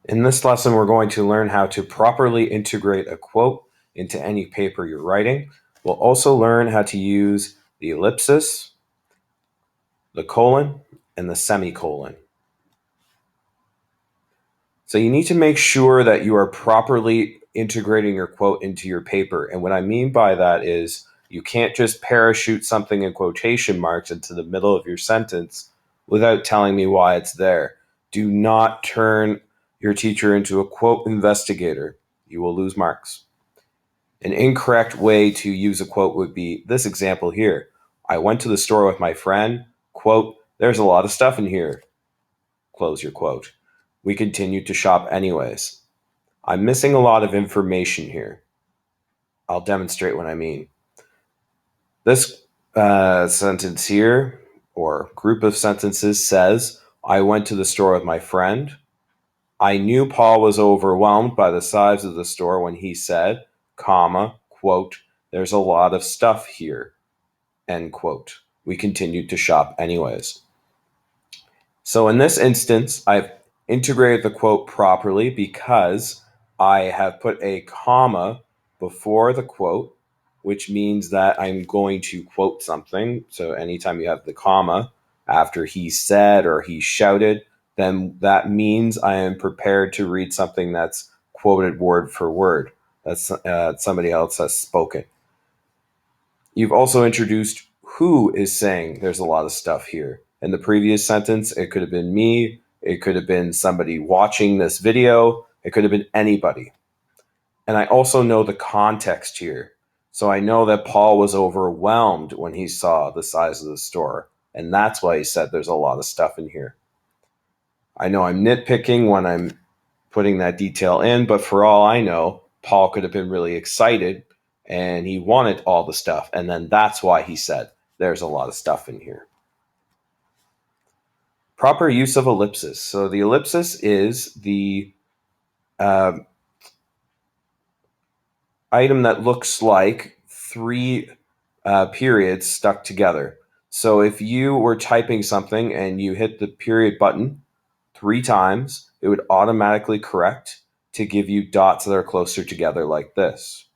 In this lesson, we're going to learn how to properly integrate a quote into any paper you're writing. We'll also learn how to use the ellipsis, the colon, and the semicolon. So you need to make sure that you are properly integrating your quote into your paper. And what I mean by that is you can't just parachute something in quotation marks into the middle of your sentence without telling me why it's there. Do not turn your teacher into a quote investigator. You will lose marks. An incorrect way to use a quote would be this example here. I went to the store with my friend, quote, there's a lot of stuff in here, close your quote. We continued to shop anyways. I'm missing a lot of information here. I'll demonstrate what I mean. This sentence here, or group of sentences, says, I went to the store with my friend. I knew Paul was overwhelmed by the size of the store when he said, comma, quote, there's a lot of stuff here, end quote. We continued to shop anyways. So in this instance, I've integrated the quote properly because I have put a comma before the quote, which means that I'm going to quote something. So anytime you have the comma after he said or he shouted, then that means I am prepared to read something that's quoted word for word. That's somebody else has spoken. You've also introduced who is saying there's a lot of stuff here. In the previous sentence, it could have been me, it could have been somebody watching this video, it could have been anybody. And I also know the context here. So I know that Paul was overwhelmed when he saw the size of the store. And that's why he said there's a lot of stuff in here. I know I'm nitpicking when I'm putting that detail in, but for all I know, Paul could have been really excited and he wanted all the stuff. And then that's why he said, there's a lot of stuff in here. Proper use of ellipses. So the ellipsis is the item that looks like three periods stuck together. So if you were typing something and you hit the period button 3 times, it would automatically correct to give you dots that are closer together like this.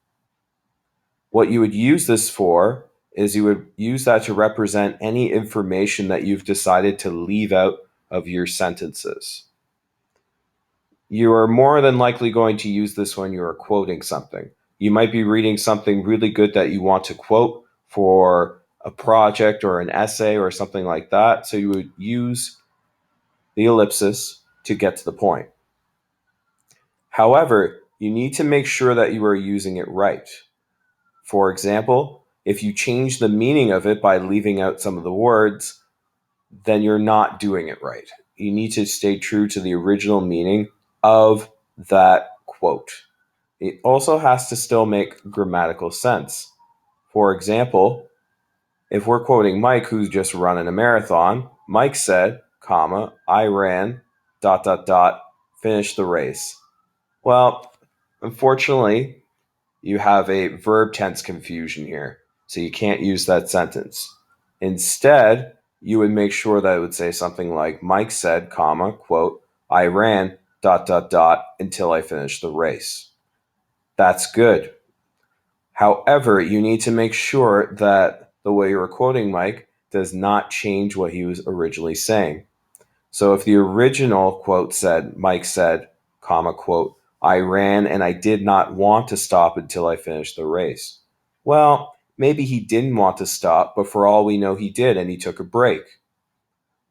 What you would use this for is you would use that to represent any information that you've decided to leave out of your sentences. You are more than likely going to use this when you are quoting something. You might be reading something really good that you want to quote for a project or an essay or something like that. So you would use the ellipsis to get to the point. However, you need to make sure that you are using it right. For example, if you change the meaning of it by leaving out some of the words, then you're not doing it right. You need to stay true to the original meaning of that quote. It also has to still make grammatical sense. For example, if we're quoting Mike, who's just running a marathon, Mike said, comma, I ran, finished the race. Well, unfortunately, you have a verb tense confusion here, so you can't use that sentence. Instead, you would make sure that it would say something like Mike said, comma, quote, I ran, until I finished the race. That's good. However, you need to make sure that the way you're quoting Mike does not change what he was originally saying. So if the original quote said, Mike said, comma, quote, I ran and I did not want to stop until I finished the race. Well, maybe he didn't want to stop, but for all we know, he did and he took a break.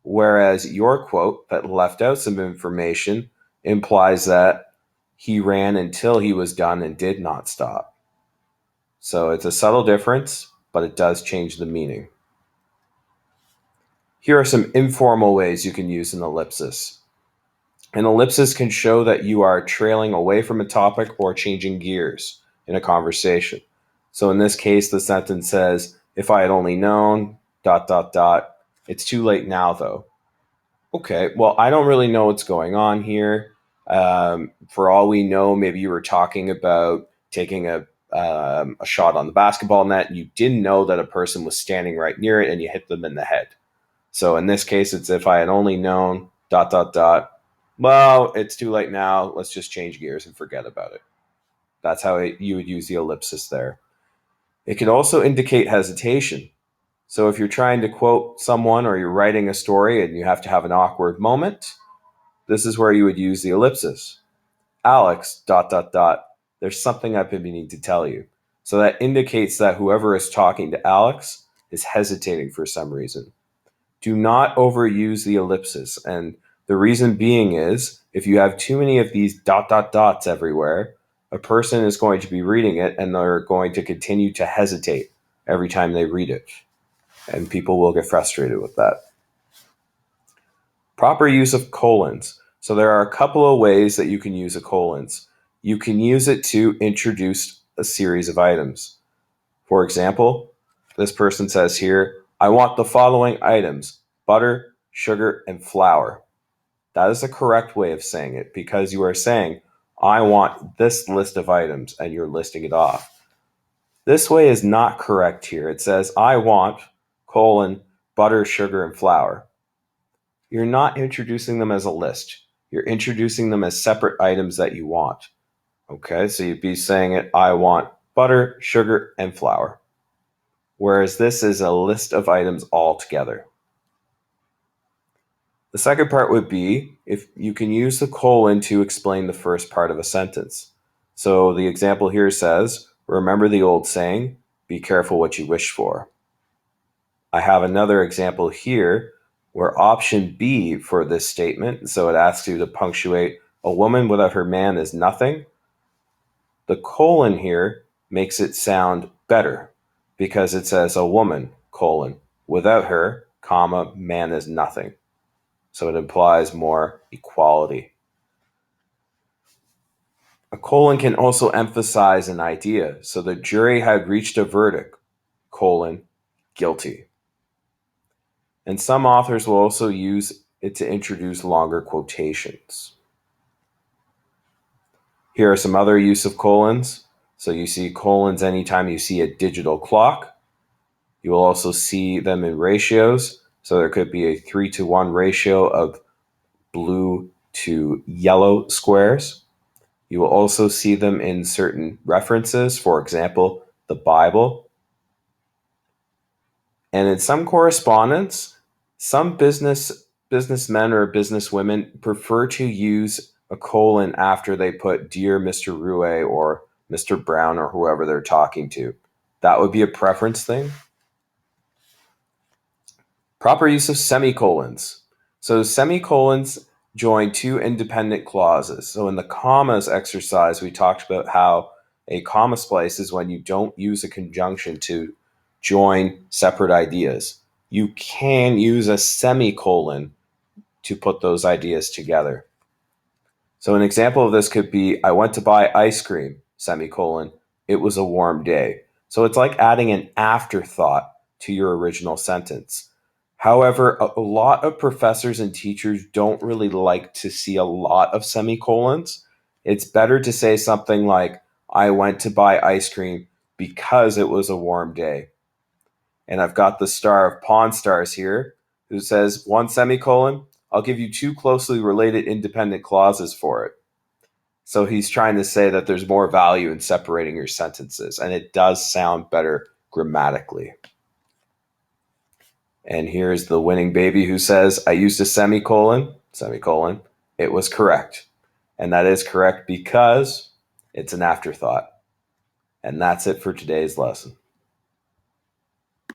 Whereas your quote that left out some information implies that he ran until he was done and did not stop. So it's a subtle difference, but it does change the meaning. Here are some informal ways you can use an ellipsis. An ellipsis can show that you are trailing away from a topic or changing gears in a conversation. So in this case, the sentence says, if I had only known, it's too late now though. Okay, well, I don't really know what's going on here. For all we know, maybe you were talking about taking a shot on the basketball net and you didn't know that a person was standing right near it and you hit them in the head. So in this case, it's if I had only known, Well, it's too late now. Let's just change gears and forget about it. That's how you would use the ellipsis there. It can also indicate hesitation. So if you're trying to quote someone or you're writing a story and you have to have an awkward moment, this is where you would use the ellipsis. Alex, dot, dot, dot, there's something I've been meaning to tell you. So that indicates that whoever is talking to Alex is hesitating for some reason. Do not overuse the ellipsis. And the reason being is if you have too many of these dot, dot, dots everywhere, a person is going to be reading it and they're going to continue to hesitate every time they read it. And people will get frustrated with that. Proper use of colons. So there are a couple of ways that you can use a colons. You can use it to introduce a series of items. For example, this person says here, I want the following items: butter, sugar, and flour. That is the correct way of saying it because you are saying, I want this list of items, and you're listing it off. This way is not correct here. It says, I want, colon, butter, sugar, and flour. You're not introducing them as a list. You're introducing them as separate items that you want. Okay, so you'd be saying it, I want butter, sugar, and flour. Whereas this is a list of items all together. The second part would be if you can use the colon to explain the first part of a sentence. So the example here says, remember the old saying, be careful what you wish for. I have another example here where option B for this statement, so it asks you to punctuate, a woman without her man is nothing. The colon here makes it sound better because it says a woman, colon, without her, comma, man is nothing. So it implies more equality. A colon can also emphasize an idea. So the jury had reached a verdict, colon, guilty. And some authors will also use it to introduce longer quotations. Here are some other use of colons. So you see colons anytime you see a digital clock. You will also see them in ratios. So there could be a 3-to-1 ratio of blue to yellow squares. You will also see them in certain references, for example, the Bible. And in some correspondence, some businessmen or businesswomen prefer to use a colon after they put Dear Mr. Rue or Mr. Brown or whoever they're talking to. That would be a preference thing. Proper use of semicolons. So semicolons join two independent clauses. So in the commas exercise, we talked about how a comma splice is when you don't use a conjunction to join separate ideas. You can use a semicolon to put those ideas together. So an example of this could be, I went to buy ice cream, semicolon, it was a warm day. So it's like adding an afterthought to your original sentence. However, a lot of professors and teachers don't really like to see a lot of semicolons. It's better to say something like, I went to buy ice cream because it was a warm day. And I've got the star of Pawn Stars here, who says, one semicolon, I'll give you two closely related independent clauses for it. So he's trying to say that there's more value in separating your sentences, and it does sound better grammatically. And here's the winning baby who says, I used a semicolon, semicolon. It was correct. And that is correct because it's an afterthought. And that's it for today's lesson.